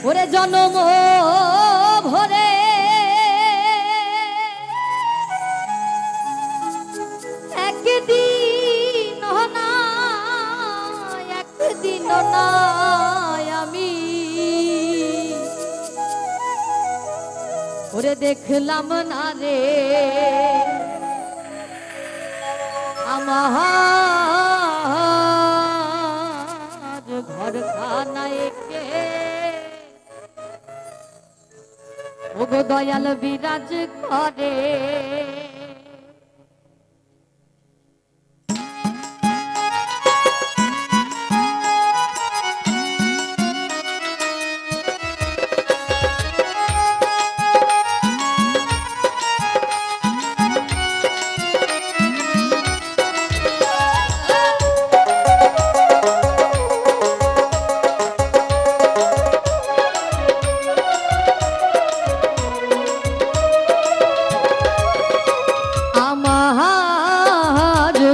ওরে জনম ভরে একদিন না একদিন না আমি ওরে দেখলাম না রে আমার ঘর খানায় কে ওগো দয়াল বিরাজ করে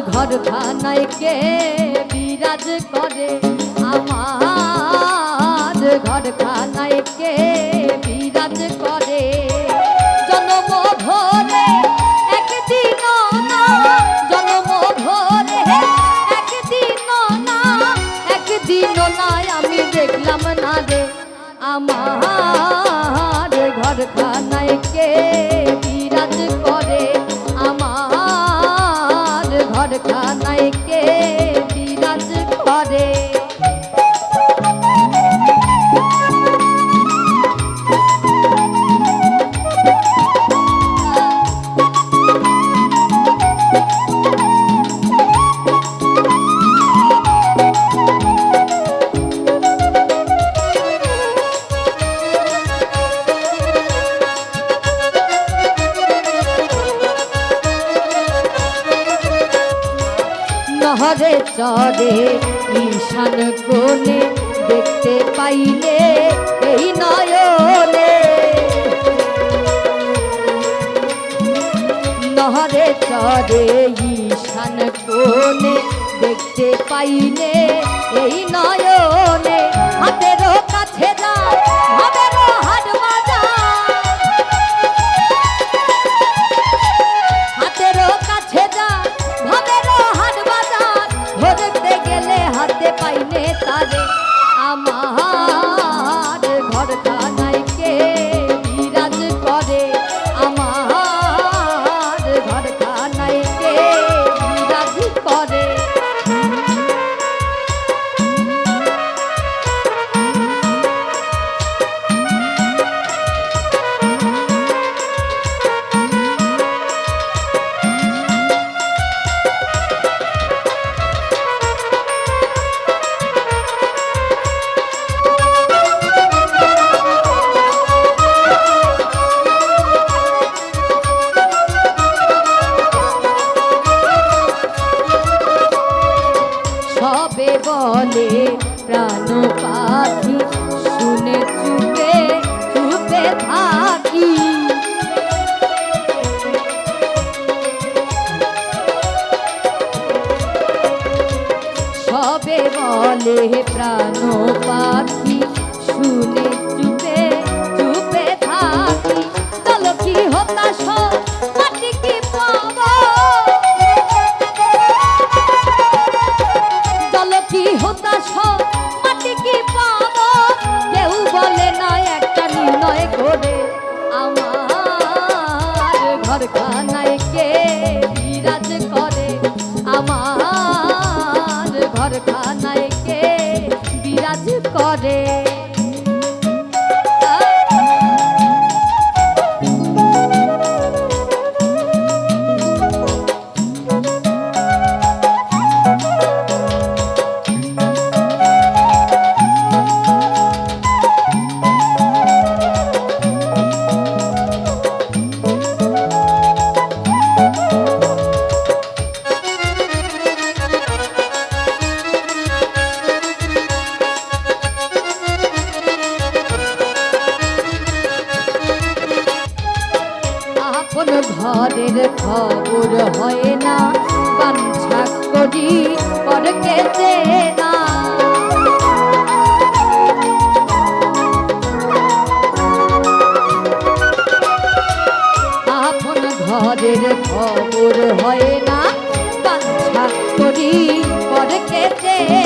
ঘর খানায় কে বিরাজ করে আমার ঘর খানায় কে বিরাজ করে জনম ভরে একদিন না জনম ভরে একদিন না একদিন না আমি দেখলাম না রে আমার ঘর খানায় কে বিরাজ করে আমার ঘর খানায় কে বিরাজ করে নহরে চরে ঈশান কোণে দেখতে পাইলে এই নয়নে নহরে চরে ঈশান কোণে দেখতে পাইলে এই নয়নে হাতেরও কাছে যা হাতেরও হাট বাজা হাতেরও কাছে যা ভাবেরও হাট ধরতে গেলে হাতে পাইনে তারে আমার ঘর খানায় কে বিরাজ করে আমার ঘর খানায় কে বিরাজ করে সবে বলে প্রাণ পাখি শুনে চুপে চুপে থাকি সবে বলে প্রাণ পাখি শুনে চুপে চুপে থাকি চলো কি হতাশ মাটি কি পাবো কি হতাশ মাটি কি পাবো কেউ বলে না একটা নির্ণয় করে আমার ঘর খানায় কে বিরাজ করে আমার ঘর খানায় কে বিরাজ করে ঘরের খবর হয় না বাঞ্ছা করি পরকে না কেটে